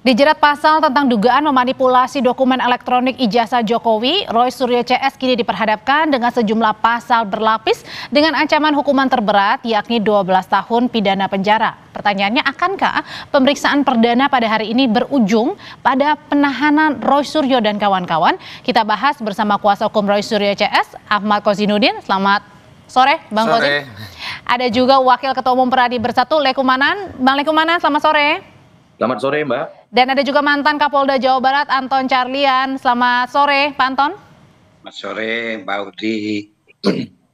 Dijerat pasal tentang dugaan memanipulasi dokumen elektronik ijazah Jokowi, Roy Suryo CS kini diperhadapkan dengan sejumlah pasal berlapis dengan ancaman hukuman terberat yakni 12 tahun pidana penjara. Pertanyaannya, akankah pemeriksaan perdana pada hari ini berujung pada penahanan Roy Suryo dan kawan-kawan? Kita bahas bersama kuasa hukum Roy Suryo CS, Ahmad Kozinudin. Selamat sore, Bang Kozin. Ada juga Wakil Ketua Umum Peradi Bersatu, Lekumanan. Bang Lekumanan, selamat sore. Selamat sore, Mbak. Dan ada juga mantan Kapolda Jawa Barat, Anton Carlian. Selamat sore, Pak Anton. Selamat sore, Mbak Udi.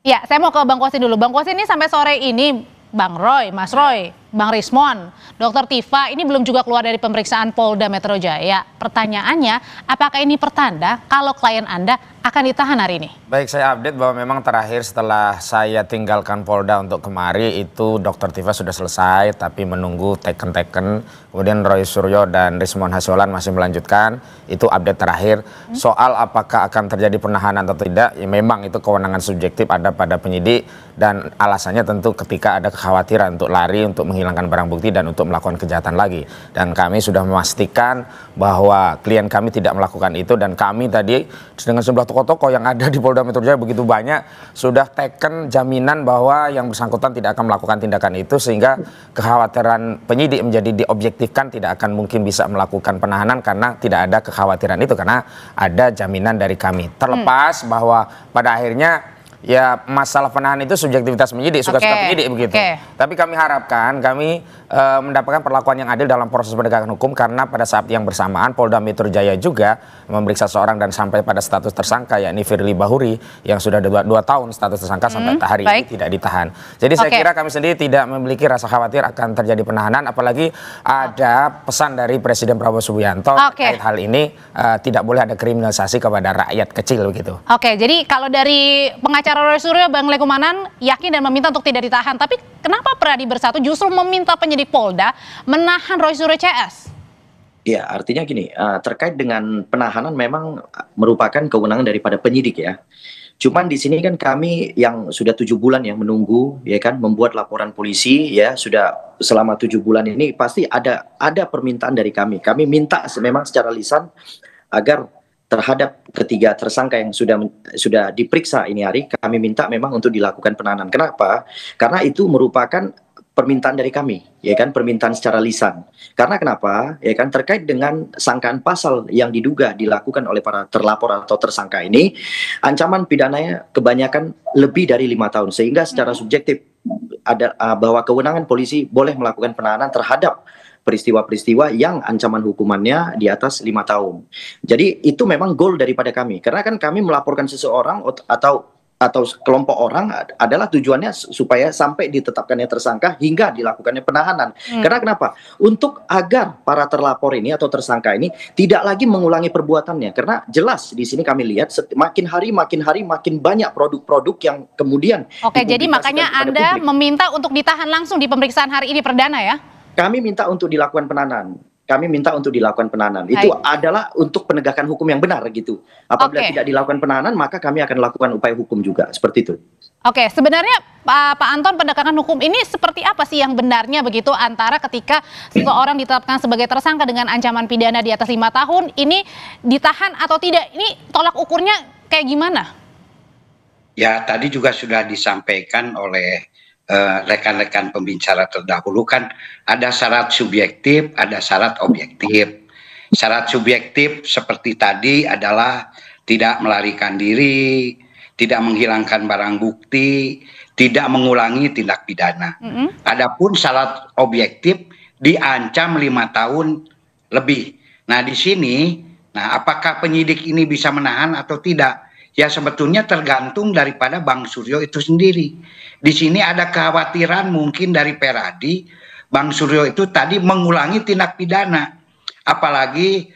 Ya, saya mau ke Bang Kosin dulu. Bang Kosin, ini sampai sore ini, Bang Roy, Mas Roy, Bang Rismon, Dr. Tifa, ini belum juga keluar dari pemeriksaan Polda Metro Jaya. Pertanyaannya, apakah ini pertanda kalau klien Anda akan ditahan hari ini? Baik, saya update bahwa memang terakhir setelah saya tinggalkan Polda untuk kemari itu Dr. Tifa sudah selesai, tapi menunggu teken-teken. Kemudian Roy Suryo dan Rismon Hasiolan masih melanjutkan. Itu update terakhir. Soal apakah akan terjadi penahanan atau tidak, ya memang itu kewenangan subjektif ada pada penyidik, dan alasannya tentu ketika ada kekhawatiran untuk lari, untuk menghilangkan barang bukti dan untuk melakukan kejahatan lagi. Dan kami sudah memastikan bahwa klien kami tidak melakukan itu, dan kami tadi dengan sejumlah tokoh-tokoh yang ada di Polda Metro Jaya begitu banyak sudah teken jaminan bahwa yang bersangkutan tidak akan melakukan tindakan itu, sehingga kekhawatiran penyidik menjadi diobjektifkan, tidak akan mungkin bisa melakukan penahanan karena tidak ada kekhawatiran itu, karena ada jaminan dari kami. Terlepas bahwa pada akhirnya ya masalah penahanan itu subjektivitas penyidik, suka-suka penyidik begitu. Tapi kami harapkan kami mendapatkan perlakuan yang adil dalam proses penegakan hukum, karena pada saat yang bersamaan Polda Metro Jaya juga memeriksa seorang dan sampai pada status tersangka, yakni Firly Bahuri, yang sudah 2 tahun status tersangka sampai hari ini tidak ditahan. Jadi saya kira kami sendiri tidak memiliki rasa khawatir akan terjadi penahanan, apalagi ada pesan dari Presiden Prabowo Subianto terkait hal ini, tidak boleh ada kriminalisasi kepada rakyat kecil begitu. Jadi kalau dari pengacara Roy Suryo, Bang Lekumanan yakin dan meminta untuk tidak ditahan, tapi kenapa Peradi Bersatu justru meminta penyidik Polda menahan Roy Suryo CS? Ya, artinya gini, terkait dengan penahanan memang merupakan kewenangan daripada penyidik ya. Cuman di sini kan kami yang sudah 7 bulan yang menunggu, ya kan, membuat laporan polisi ya, sudah selama 7 bulan ini pasti ada permintaan dari kami. Kami minta memang secara lisan agar terhadap ketiga tersangka yang sudah diperiksa ini hari, kami minta memang untuk dilakukan penahanan. Kenapa? Karena itu merupakan permintaan dari kami, ya kan, permintaan secara lisan. Karena kenapa? Ya kan, terkait dengan sangkaan pasal yang diduga dilakukan oleh para terlapor atau tersangka ini, ancaman pidananya kebanyakan lebih dari 5 tahun, sehingga secara subjektif ada bahwa kewenangan polisi boleh melakukan penahanan terhadap peristiwa-peristiwa yang ancaman hukumannya di atas 5 tahun. Jadi itu memang goal daripada kami. Karena kan kami melaporkan seseorang atau kelompok orang adalah tujuannya supaya sampai ditetapkannya tersangka hingga dilakukannya penahanan. Karena kenapa? Untuk agar para terlapor ini atau tersangka ini tidak lagi mengulangi perbuatannya. Karena jelas di sini kami lihat makin hari makin banyak produk-produk yang kemudian jadi makanya Anda meminta untuk ditahan langsung di pemeriksaan hari ini perdana ya? Kami minta untuk dilakukan penahanan. Itu adalah untuk penegakan hukum yang benar gitu. Apabila tidak dilakukan penahanan, maka kami akan lakukan upaya hukum juga. Seperti itu. Sebenarnya Pak Anton, penegakan hukum ini seperti apa sih yang benarnya begitu antara ketika seseorang ditetapkan sebagai tersangka dengan ancaman pidana di atas 5 tahun, ini ditahan atau tidak? Ini tolak ukurnya kayak gimana? Ya, tadi juga sudah disampaikan oleh rekan-rekan pembicara terdahulu, kan ada syarat subjektif, ada syarat objektif. Syarat subjektif seperti tadi adalah tidak melarikan diri, tidak menghilangkan barang bukti, tidak mengulangi tindak pidana. Adapun syarat objektif diancam 5 tahun lebih. Nah, di sini, apakah penyidik ini bisa menahan atau tidak? Ya sebetulnya tergantung daripada Bang Suryo itu sendiri. Di sini ada kekhawatiran mungkin dari Peradi, Bang Suryo itu tadi mengulangi tindak pidana. Apalagi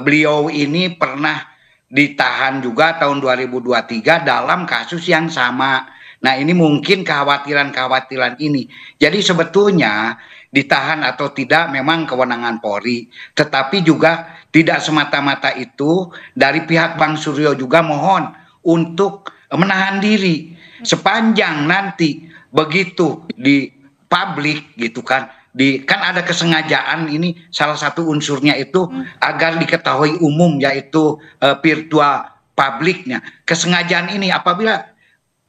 beliau ini pernah ditahan juga tahun 2023 dalam kasus yang sama. Nah, ini mungkin kekhawatiran ini. Jadi sebetulnya ditahan atau tidak memang kewenangan Polri. Tetapi juga tidak semata-mata itu, dari pihak Bang Suryo juga mohon untuk menahan diri sepanjang nanti begitu di publik gitu kan kan ada kesengajaan, ini salah satu unsurnya itu agar diketahui umum, yaitu virtual publiknya. Kesengajaan ini apabila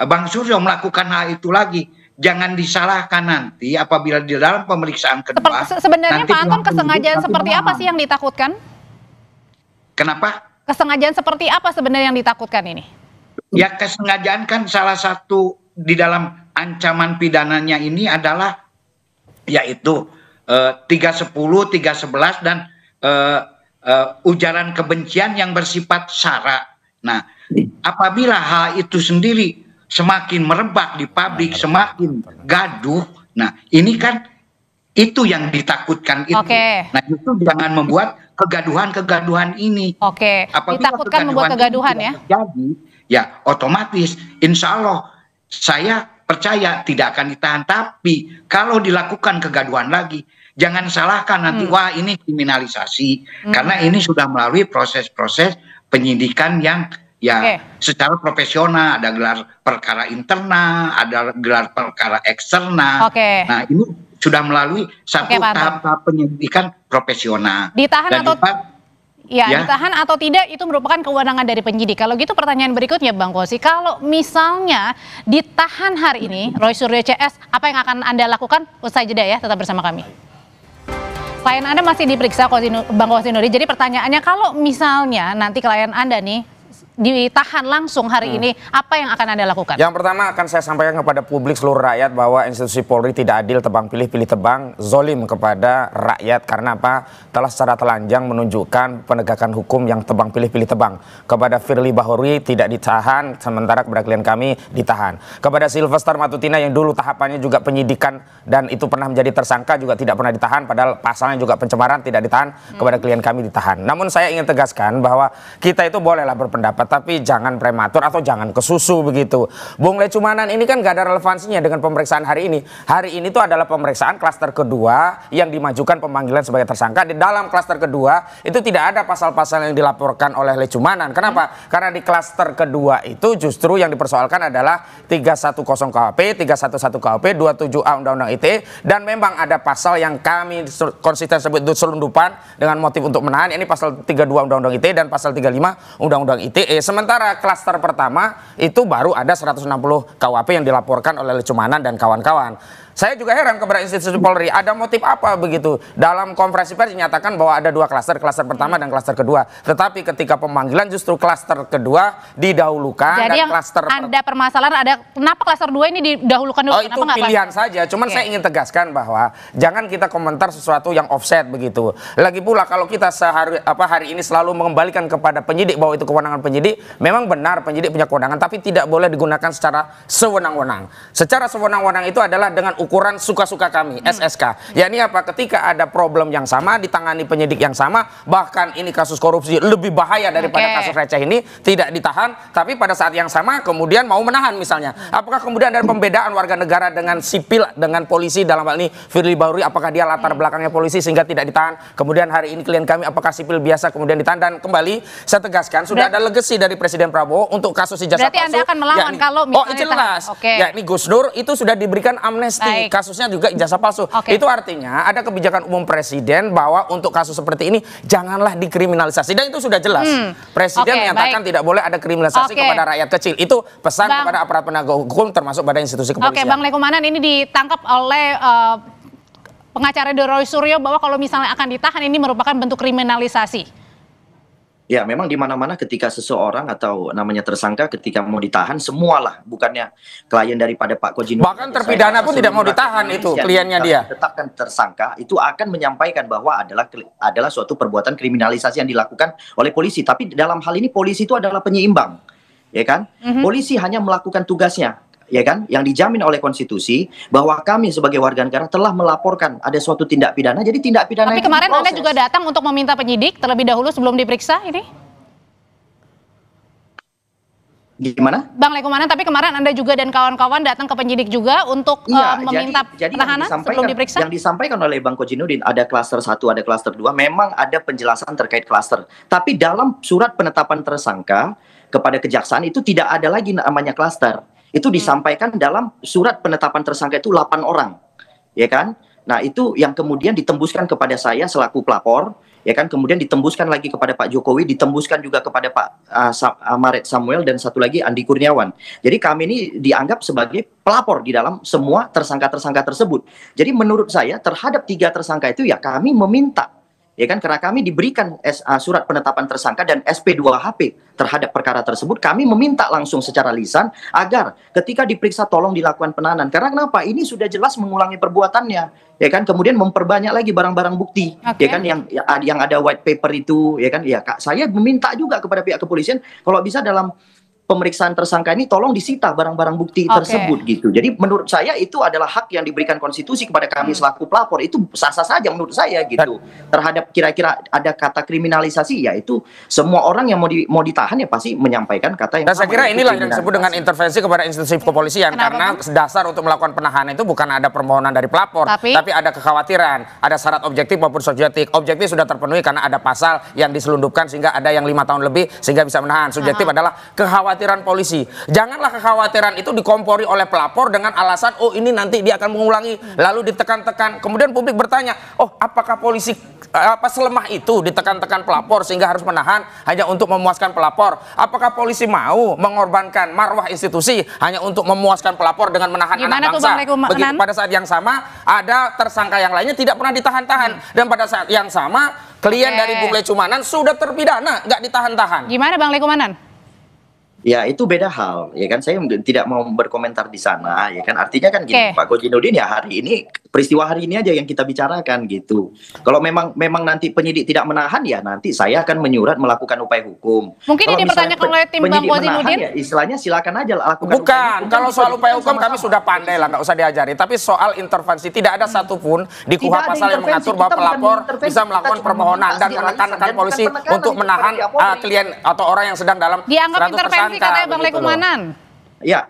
Bang Suryo melakukan hal itu lagi, jangan disalahkan nanti apabila di dalam pemeriksaan kedua. Sebenarnya Pak Anton, kesengajaan seperti apa sih yang ditakutkan? Kenapa? Kesengajaan seperti apa sebenarnya yang ditakutkan ini? Ya, kesengajaan kan salah satu di dalam ancaman pidananya ini adalah yaitu 310, 311 dan ujaran kebencian yang bersifat sara. Nah, apabila hal itu sendiri semakin merebak di publik, semakin gaduh, nah ini kan itu yang ditakutkan itu. Nah, itu jangan membuat kegaduhan-kegaduhan ini. Apabila ditakutkan membuat kegaduhan ya. Jadi, ya otomatis insya Allah saya percaya tidak akan ditahan. Tapi kalau dilakukan kegaduhan lagi, jangan salahkan nanti wah ini kriminalisasi, karena ini sudah melalui proses-proses penyidikan yang secara profesional, ada gelar perkara internal, ada gelar perkara eksternal. Nah, ini sudah melalui satu tahap penyidikan profesional. Ditahan ditahan atau tidak itu merupakan kewenangan dari penyidik. Kalau gitu pertanyaan berikutnya Bang Kosi, kalau misalnya ditahan hari ini Roy Suryo CS, apa yang akan Anda lakukan? Usai jeda ya, tetap bersama kami. Klien Anda masih diperiksa Bang Kosinuri. Jadi pertanyaannya, kalau misalnya nanti klien Anda nih ditahan langsung hari ini, apa yang akan Anda lakukan? Yang pertama akan saya sampaikan kepada publik seluruh rakyat bahwa institusi Polri tidak adil, tebang pilih, pilih tebang, zolim kepada rakyat. Karena apa? Telah secara telanjang menunjukkan penegakan hukum yang tebang pilih, pilih tebang. Kepada Firly Bahuri tidak ditahan, sementara kepada klien kami ditahan. Kepada Sylvester Matutina yang dulu tahapannya juga penyidikan dan itu pernah menjadi tersangka juga tidak pernah ditahan, padahal pasalnya juga pencemaran, tidak ditahan. Kepada klien kami ditahan. Namun saya ingin tegaskan bahwa kita itu bolehlah berpendapat, tapi jangan prematur atau jangan kesusu begitu. Bung Lecumanan ini kan gak ada relevansinya dengan pemeriksaan hari ini. Hari ini itu adalah pemeriksaan klaster kedua yang dimajukan pemanggilan sebagai tersangka. Di dalam klaster kedua itu tidak ada pasal-pasal yang dilaporkan oleh Lecumanan. Kenapa? Karena di klaster kedua itu justru yang dipersoalkan adalah 310 KUHP, 311 KUHP, 27A Undang-Undang ITE, dan memang ada pasal yang kami konsisten sebut itu selundupan dengan motif untuk menahan. Ini pasal 32 Undang-Undang ITE dan pasal 35 Undang-Undang ITE. Sementara klaster pertama itu baru ada 160 KUHP yang dilaporkan oleh Lecumanan dan kawan-kawan. Saya juga heran kepada institusi Polri, ada motif apa begitu? Dalam konferensi pers dinyatakan bahwa ada dua klaster pertama dan klaster kedua. Tetapi ketika pemanggilan justru klaster kedua didahulukan. Jadi dan yang klaster ada permasalahan, ada kenapa klaster 2 ini didahulukan dulu? Itu pilihan saja. Cuman saya ingin tegaskan bahwa jangan kita komentar sesuatu yang offset begitu. Lagi pula kalau kita hari ini selalu mengembalikan kepada penyidik bahwa itu kewenangan penyidik, memang benar penyidik punya kewenangan, tapi tidak boleh digunakan secara sewenang-wenang. Secara sewenang-wenang itu adalah dengan ukuran suka-suka kami, SSK. Ya ini apa? Ketika ada problem yang sama, ditangani penyidik yang sama, bahkan ini kasus korupsi lebih bahaya daripada kasus receh ini, tidak ditahan, tapi pada saat yang sama kemudian mau menahan misalnya. Apakah kemudian ada pembedaan warga negara dengan sipil, dengan polisi, dalam hal ini Firly Bahuri, apakah dia latar belakangnya polisi sehingga tidak ditahan? Kemudian hari ini klien kami apakah sipil biasa kemudian ditahan? Dan kembali saya tegaskan, sudah ada legasi dari Presiden Prabowo untuk kasus ijazah palsu. Berarti Anda akan melawan kalau misalnya jelas. Ya ini Gus Dur itu sudah diberikan amnesti. Kasusnya juga ijazah palsu. Itu artinya ada kebijakan umum Presiden bahwa untuk kasus seperti ini janganlah dikriminalisasi, dan itu sudah jelas. Presiden menyatakan tidak boleh ada kriminalisasi kepada rakyat kecil. Itu pesan kepada aparat penegak hukum termasuk pada institusi kepolisian. Bang Lecumanan ini ditangkap oleh pengacara Roy Suryo bahwa kalau misalnya akan ditahan ini merupakan bentuk kriminalisasi. Ya, memang di mana-mana ketika seseorang atau namanya tersangka ketika mau ditahan, semualah, bukannya klien daripada Pak Koji Nuril. Bahkan terpidana pun tidak mau ditahan itu kliennya dia. Tetapkan tersangka itu akan menyampaikan bahwa adalah suatu perbuatan kriminalisasi yang dilakukan oleh polisi. Tapi dalam hal ini polisi itu adalah penyeimbang, ya kan? Polisi hanya melakukan tugasnya, ya kan, yang dijamin oleh konstitusi bahwa kami sebagai warga negara telah melaporkan ada suatu tindak pidana, jadi tindak pidana. Tapi kemarin Anda juga datang untuk meminta penyidik terlebih dahulu sebelum diperiksa ini? Gimana? Bang Lecumanan, tapi kemarin Anda juga dan kawan-kawan datang ke penyidik juga untuk meminta penahanan sebelum diperiksa? Yang disampaikan oleh Bang Koji Nurdin, ada klaster 1, ada klaster 2, memang ada penjelasan terkait klaster. Tapi dalam surat penetapan tersangka kepada kejaksaan itu tidak ada lagi namanya klaster. Itu disampaikan dalam surat penetapan tersangka itu 8 orang, ya kan? Nah, itu yang kemudian ditembuskan kepada saya selaku pelapor, ya kan, kemudian ditembuskan lagi kepada Pak Jokowi, ditembuskan juga kepada Pak Maret Samuel, dan satu lagi Andi Kurniawan. Jadi kami ini dianggap sebagai pelapor di dalam semua tersangka-tersangka tersebut. Jadi menurut saya terhadap 3 tersangka itu ya kami meminta, ya kan, karena kami diberikan surat penetapan tersangka dan SP2HP terhadap perkara tersebut, kami meminta langsung secara lisan agar ketika diperiksa tolong dilakukan penahanan. Karena kenapa? Ini sudah jelas mengulangi perbuatannya, ya kan, kemudian memperbanyak lagi barang-barang bukti, ya kan, yang ada white paper itu, ya kan, ya Kak, saya meminta juga kepada pihak kepolisian kalau bisa dalam pemeriksaan tersangka ini tolong disita barang-barang bukti tersebut gitu. Jadi menurut saya itu adalah hak yang diberikan konstitusi kepada kami selaku pelapor, itu sah-sah saja menurut saya gitu. Terhadap kira-kira ada kata kriminalisasi, ya itu semua orang yang mau ditahan ya pasti menyampaikan kata yang saya kira inilah yang disebut dengan intervensi kepada institusi kepolisian. Karena dasar untuk melakukan penahanan itu bukan ada permohonan dari pelapor, tapi ada kekhawatiran, ada syarat objektif maupun subjektif. Objektif sudah terpenuhi karena ada pasal yang diselundupkan sehingga ada yang 5 tahun lebih sehingga bisa menahan. Subjektif adalah kekhawatiran polisi. Janganlah kekhawatiran itu dikompori oleh pelapor dengan alasan oh ini nanti dia akan mengulangi, lalu ditekan-tekan. Kemudian publik bertanya, oh apakah polisi selemah itu ditekan-tekan pelapor sehingga harus menahan hanya untuk memuaskan pelapor? Apakah polisi mau mengorbankan marwah institusi hanya untuk memuaskan pelapor dengan menahan anak bangsa? Begitu pada saat yang sama ada tersangka yang lainnya tidak pernah ditahan-tahan, dan pada saat yang sama klien dari Bung Lecumanan sudah terpidana nggak ditahan-tahan. Gimana Bang Lecumanan? Ya itu beda hal, ya kan, saya tidak mau berkomentar di sana, ya kan, artinya kan gini, Pak Kojinuddin, ya hari ini peristiwa hari ini aja yang kita bicarakan gitu. Kalau memang nanti penyidik tidak menahan, ya nanti saya akan menyurat melakukan upaya hukum. Mungkin ini dipertanyakan oleh tim Bang Kojinuddin. Ya istilahnya silakan aja lakukan. Bukan, kalau soal upaya hukum kami sudah pandai lah, nggak usah diajari. Tapi soal intervensi tidak ada satupun di KUHP pasal yang mengatur bahwa pelapor bisa melakukan permohonan dan menekan polisi untuk menahan klien atau orang yang sedang dalam dianggap intervensi katanya Bang Lecumanan. Ya,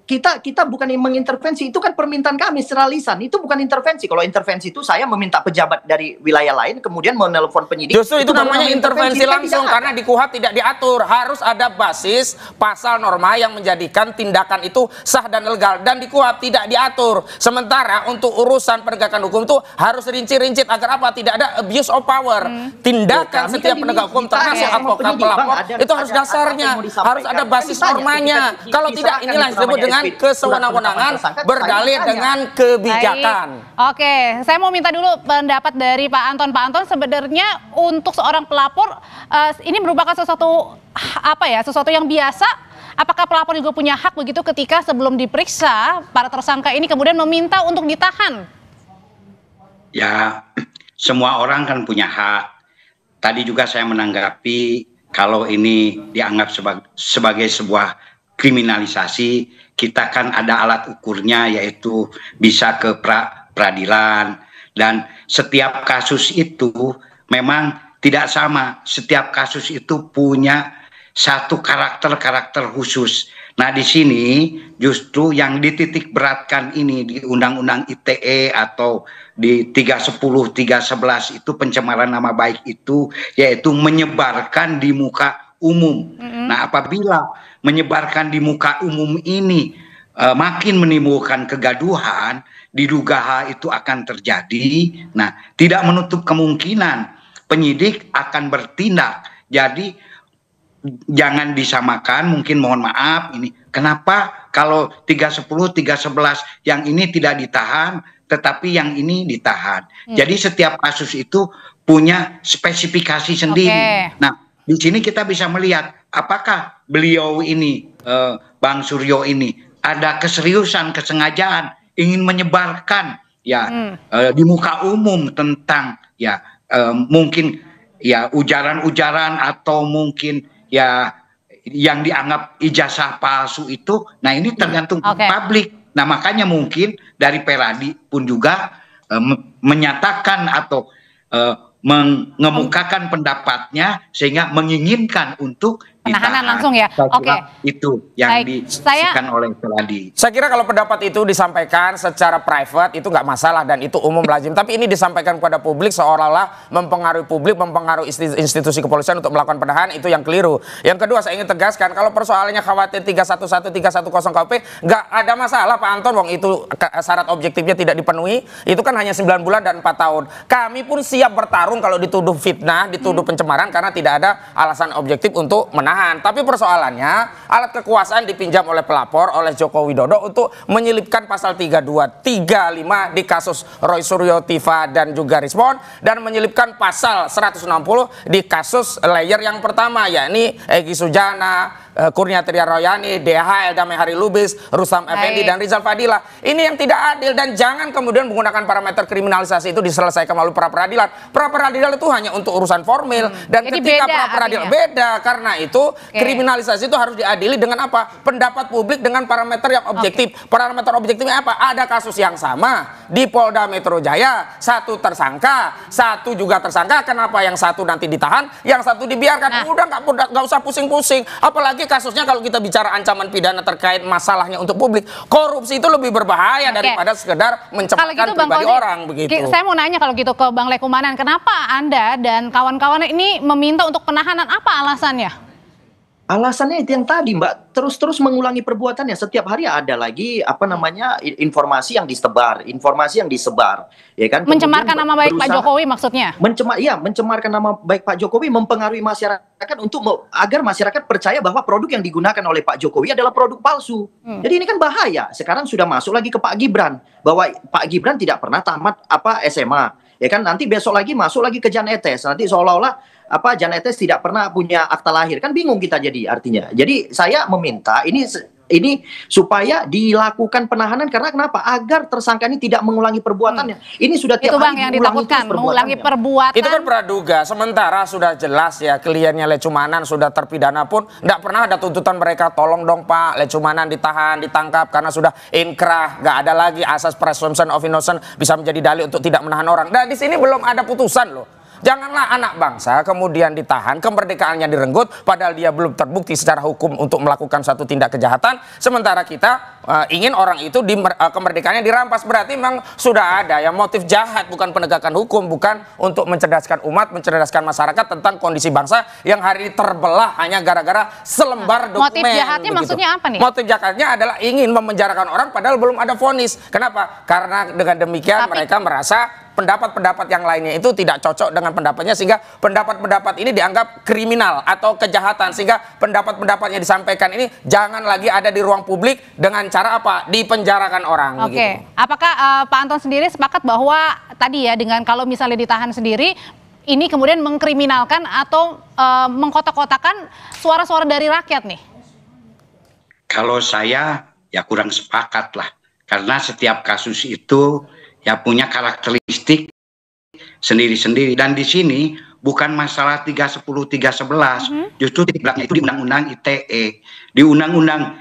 kita bukan yang mengintervensi, itu kan permintaan kami secara lisan, itu bukan intervensi. Kalau intervensi itu saya meminta pejabat dari wilayah lain kemudian menelpon penyidik. Justru itu namanya intervensi langsung, karena di KUHP tidak diatur. Harus ada basis pasal norma yang menjadikan tindakan itu sah dan legal, dan di KUHP tidak diatur. Sementara untuk urusan penegakan hukum itu harus rinci-rincit agar apa? Tidak ada abuse of power. Tindakan setiap penegak hukum termasuk advokat pelapor itu harus dasarnya, harus ada basis normanya. Kalau tidak, inilah disebut dengan kesewenang-wenangan berdalih dengan kebijakan. Oke, saya mau minta dulu pendapat dari Pak Anton. Pak Anton, sebenarnya untuk seorang pelapor ini merupakan sesuatu sesuatu yang biasa. Apakah pelapor juga punya hak begitu ketika sebelum diperiksa para tersangka ini kemudian meminta untuk ditahan? Ya, semua orang kan punya hak. Tadi juga saya menanggapi kalau ini dianggap sebagai sebuah kriminalisasi, kita kan ada alat ukurnya, yaitu bisa ke peradilan, dan setiap kasus itu memang tidak sama. Setiap kasus itu punya satu karakter khusus. Nah, di sini justru yang dititik beratkan ini di Undang-Undang ITE atau di 310, 311 itu pencemaran nama baik itu, yaitu menyebarkan di muka umum. Nah, apabila menyebarkan di muka umum ini makin menimbulkan kegaduhan, diduga itu akan terjadi. Nah, tidak menutup kemungkinan penyidik akan bertindak. Jadi jangan disamakan, mungkin mohon maaf ini. Kenapa kalau 310, 311 yang ini tidak ditahan, tetapi yang ini ditahan. Jadi setiap kasus itu punya spesifikasi sendiri. Nah, di sini kita bisa melihat apakah beliau ini, Bang Suryo ini, ada keseriusan, kesengajaan ingin menyebarkan di muka umum tentang mungkin ujaran-ujaran atau mungkin yang dianggap ijazah palsu itu. Nah, ini tergantung publik. Nah, makanya mungkin dari Peradi pun juga menyatakan atau mengemukakan pendapatnya sehingga menginginkan untuk Penahanan ditahan. langsung ya. Saya Oke. kira itu yang Baik. disampaikan oleh Seladi. Saya kira kalau pendapat itu disampaikan secara private itu nggak masalah dan itu umum lazim. Tapi ini disampaikan kepada publik seolah-olah mempengaruhi publik, mempengaruhi institusi kepolisian untuk melakukan penahanan, itu yang keliru. Yang kedua, saya ingin tegaskan kalau persoalannya khawatir 311, 310 KUP, nggak ada masalah Pak Anton, wong itu syarat objektifnya tidak dipenuhi, itu kan hanya 9 bulan dan 4 tahun. Kami pun siap bertarung kalau dituduh fitnah, dituduh pencemaran karena tidak ada alasan objektif untuk menahan. Tapi persoalannya alat kekuasaan dipinjam oleh pelapor, oleh Joko Widodo untuk menyelipkan pasal 32, 35 di kasus Roy Suryo, Tiva dan juga Rismon, dan menyelipkan pasal 160 di kasus layer yang pertama, yakni Egy Sujana, Kurniatria Royani, DH, Eldame Hari Lubis, Rustam Effendi, dan Rizal Fadila. Ini yang tidak adil, dan jangan kemudian menggunakan parameter kriminalisasi itu diselesaikan melalui pra-peradilan. Pra-peradilan itu hanya untuk urusan formil, dan jadi ketika beda pra-peradilan artinya. beda, karena itu kriminalisasi itu harus diadili dengan apa? Pendapat publik dengan parameter yang objektif. Parameter objektifnya apa? Ada kasus yang sama di Polda Metro Jaya, satu tersangka, satu juga tersangka. Kenapa yang satu nanti ditahan, yang satu dibiarkan? Udah nggak usah pusing-pusing. Apalagi kasusnya kalau kita bicara ancaman pidana terkait masalahnya untuk publik, korupsi itu lebih berbahaya daripada sekedar mencemarkan pribadi orang begitu. Saya mau nanya kalau gitu ke Bang Lekumanan, kenapa Anda dan kawan-kawan ini meminta untuk penahanan, apa alasannya? Alasannya itu yang tadi, Mbak, terus-terus mengulangi perbuatannya. Setiap hari ada lagi informasi yang disebar, ya kan? Mencemarkan nama baik Pak Jokowi maksudnya? Mencemarkan nama baik Pak Jokowi, mempengaruhi masyarakat agar masyarakat percaya bahwa produk yang digunakan oleh Pak Jokowi adalah produk palsu. Jadi ini kan bahaya. Sekarang sudah masuk lagi ke Pak Gibran, bahwa Pak Gibran tidak pernah tamat SMA, ya kan? Nanti besok lagi masuk lagi ke Jan Etes, nanti seolah-olah Jan Etes tidak pernah punya akta lahir, kan bingung kita jadi artinya. Jadi saya meminta ini supaya dilakukan penahanan, karena kenapa? Agar tersangka ini tidak mengulangi perbuatannya. Ini sudah tiap itu Bang hari yang ditakutkan, mengulangi perbuatan. Itu kan praduga, sementara sudah jelas ya kliennya Lecumanan sudah terpidana pun nggak pernah ada tuntutan mereka, tolong dong Pak Lecumanan ditahan, ditangkap karena sudah inkrah, nggak ada lagi asas presumption of innocence bisa menjadi dalil untuk tidak menahan orang. Dan di sini belum ada putusan loh. Janganlah anak bangsa kemudian ditahan, kemerdekaannya direnggut, padahal dia belum terbukti secara hukum untuk melakukan satu tindak kejahatan. Sementara kita ingin orang itu kemerdekaannya dirampas. Berarti memang sudah ada ya motif jahat, bukan penegakan hukum, bukan untuk mencerdaskan umat, mencerdaskan masyarakat tentang kondisi bangsa yang hari ini terbelah hanya gara-gara selembar dokumen. Motif jahatnya begitu. Maksudnya apa nih? Motif jahatnya adalah ingin memenjarakan orang padahal belum ada vonis. Kenapa? Karena dengan demikian mereka merasa pendapat-pendapat yang lainnya itu tidak cocok dengan pendapatnya, sehingga pendapat-pendapat ini dianggap kriminal atau kejahatan, sehingga pendapat-pendapat yang disampaikan ini jangan lagi ada di ruang publik dengan cara apa? Dipenjarakan orang. Oke, gitu. Apakah Pak Anton sendiri sepakat bahwa tadi ya dengan kalau misalnya ditahan sendiri ini kemudian mengkriminalkan atau mengkotak-kotakan suara-suara dari rakyat nih? Kalau saya ya kurang sepakat lah, karena setiap kasus itu ya punya karakteristik sendiri-sendiri, dan di sini bukan masalah 310 311, justru titiknya itu di undang-undang ITE. Di undang-undang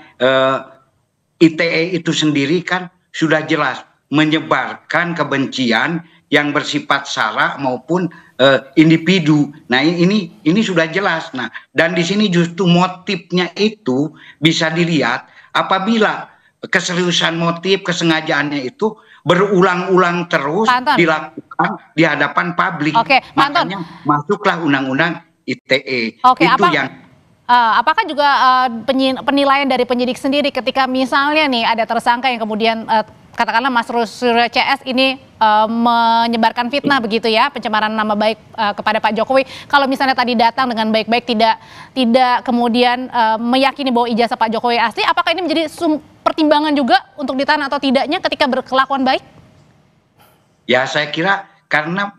ITE itu sendiri kan sudah jelas menyebarkan kebencian yang bersifat sara maupun individu. Nah, ini sudah jelas. Nah, dan di sini justru motifnya itu bisa dilihat apabila keseriusan motif, kesengajaannya itu berulang-ulang terus dilakukan di hadapan publik. Oke, makanya masuklah undang-undang ITE. Oke, itu yang apakah juga penilaian dari penyidik sendiri ketika misalnya nih ada tersangka yang kemudian katakanlah Mas Suryo CS ini menyebarkan fitnah begitu ya, pencemaran nama baik kepada Pak Jokowi. Kalau misalnya tadi datang dengan baik-baik, tidak kemudian meyakini bahwa ijazah Pak Jokowi asli, apakah ini menjadi pertimbangan juga untuk ditahan atau tidaknya ketika berkelakuan baik? Ya, saya kira karena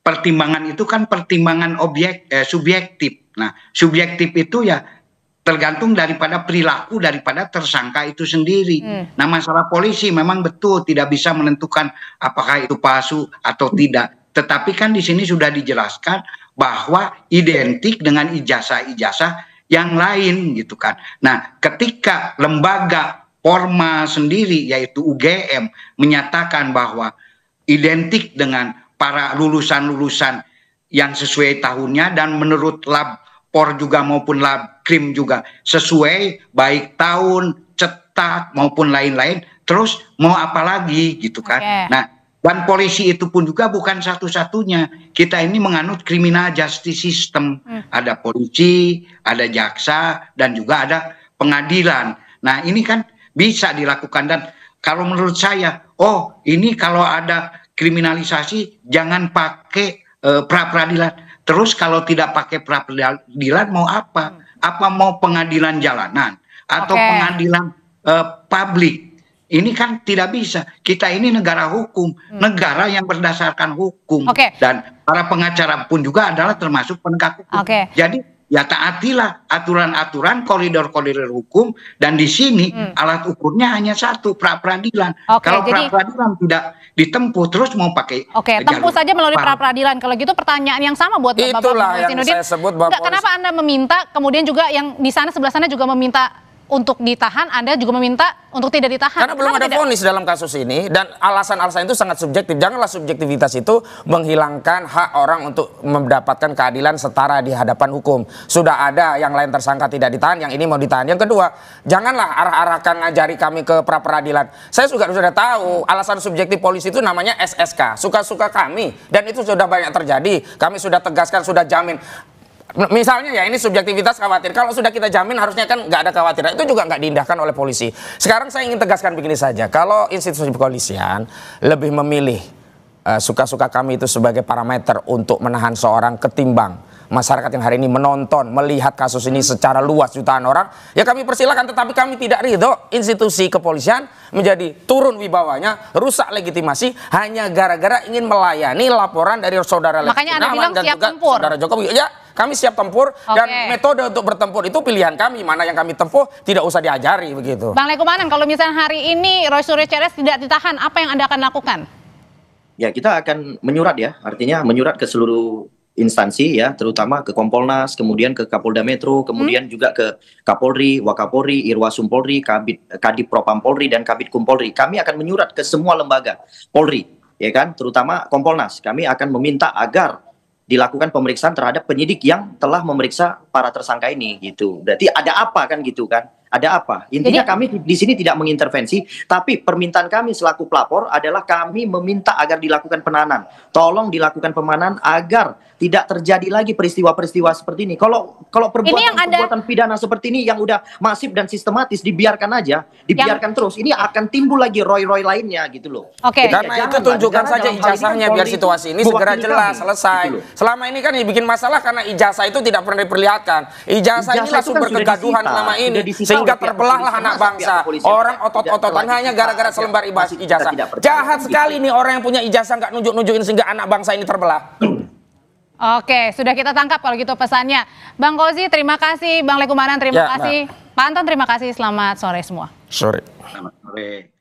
pertimbangan itu kan pertimbangan subjektif. Nah, subjektif itu ya tergantung daripada perilaku daripada tersangka itu sendiri. Nah, masalah polisi memang betul tidak bisa menentukan apakah itu palsu atau tidak. Tetapi kan di sini sudah dijelaskan bahwa identik dengan ijazah-ijazah yang lain gitu kan. Nah, ketika lembaga formal sendiri yaitu UGM menyatakan bahwa identik dengan para lulusan-lulusan yang sesuai tahunnya dan menurut lab POR juga maupun lab krim juga sesuai, baik tahun, cetak maupun lain-lain. Terus mau apa lagi gitu kan? Nah, dan polisi itu pun juga bukan satu-satunya. Kita ini menganut criminal justice system. Ada polisi, ada jaksa, dan juga ada pengadilan. Nah, ini kan bisa dilakukan. Dan kalau menurut saya, oh ini kalau ada kriminalisasi jangan pakai pra-peradilan. Terus kalau tidak pakai pra-peradilan mau apa? Apa mau pengadilan jalanan atau pengadilan publik? Ini kan tidak bisa. Kita ini negara hukum, negara yang berdasarkan hukum. Dan para pengacara pun juga adalah termasuk penegak hukum. Jadi ya taatilah aturan-aturan koridor-koridor hukum, dan di sini alat ukurnya hanya satu, pra-peradilan. Kalau pra-peradilan tidak ditempuh, terus mau pakai tempuh saja melalui pra-peradilan. Kalau gitu pertanyaan yang sama buat Bapak Zainuddin. Kenapa Anda meminta, kemudian juga yang di sana sebelah sana juga meminta untuk ditahan, Anda juga meminta untuk tidak ditahan? Karena belum ada vonis dalam kasus ini, dan alasan-alasan itu sangat subjektif. Janganlah subjektivitas itu menghilangkan hak orang untuk mendapatkan keadilan setara di hadapan hukum. Sudah ada yang lain tersangka tidak ditahan, yang ini mau ditahan. Yang kedua, janganlah arah-arahkan ngajari kami ke pra-peradilan. Saya juga sudah tahu alasan subjektif polisi itu namanya SSK, suka-suka kami, dan itu sudah banyak terjadi. Kami sudah tegaskan, sudah jamin. Misalnya ya ini subjektivitas khawatir. Kalau sudah kita jamin harusnya kan nggak ada kekhawatiran. Itu juga nggak diindahkan oleh polisi. Sekarang saya ingin tegaskan begini saja. Kalau institusi kepolisian lebih memilih suka-suka kami itu sebagai parameter untuk menahan seorang ketimbang masyarakat yang hari ini menonton, melihat kasus ini secara luas jutaan orang, ya kami persilakan. Tetapi kami tidak ridho institusi kepolisian menjadi turun wibawanya, rusak legitimasi hanya gara-gara ingin melayani laporan dari saudara Makanya Anda bilang dan siap juga tempur. Saudara Jokowi. Ya, kami siap tempur, dan metode untuk bertempur itu pilihan kami. Mana yang kami tempuh tidak usah diajari begitu. Bang Lekumanan, kalau misalnya hari ini Roy Suryo CS tidak ditahan, apa yang Anda akan lakukan? Ya, kita akan menyurat ya, artinya menyurat ke seluruh instansi ya, terutama ke Kompolnas, kemudian ke Kapolda Metro, kemudian juga ke Kapolri, Wakapolri, Irwasum Polri, Kadip Propam Polri, dan Kabid Kum Polri. Kami akan menyurat ke semua lembaga Polri, ya kan, terutama Kompolnas. Kami akan meminta agar dilakukan pemeriksaan terhadap penyidik yang telah memeriksa para tersangka ini gitu. Berarti ada apa kan gitu kan? Ada apa? Intinya kami di sini tidak mengintervensi, tapi permintaan kami selaku pelapor adalah kami meminta agar dilakukan penahanan. Tolong dilakukan penahanan agar tidak terjadi lagi peristiwa-peristiwa seperti ini. Kalau perbuatan pidana seperti ini yang udah masif dan sistematis dibiarkan aja, dibiarkan terus, ini akan timbul lagi roy-roy lainnya gitu loh. Karena itu tunjukkan saja ijazahnya biar situasi ini segera jelas, selesai. Gitu. Selama ini kan dibikin masalah karena ijazah itu tidak pernah diperlihatkan. Ijazah inilah sumber kegaduhan selama ini. Sehingga terbelahlah anak bangsa. Orang otot-ototan hanya gara-gara selembar ijazah. Jahat sekali nih orang yang punya ijazah nggak nunjuk-nunjukin sehingga anak bangsa ini terbelah. Oke, sudah kita tangkap kalau gitu pesannya. Bang Kozi, terima kasih. Bang Lekumanan, terima kasih. Pak Anton, terima kasih. Selamat sore semua. Sore. Selamat sore.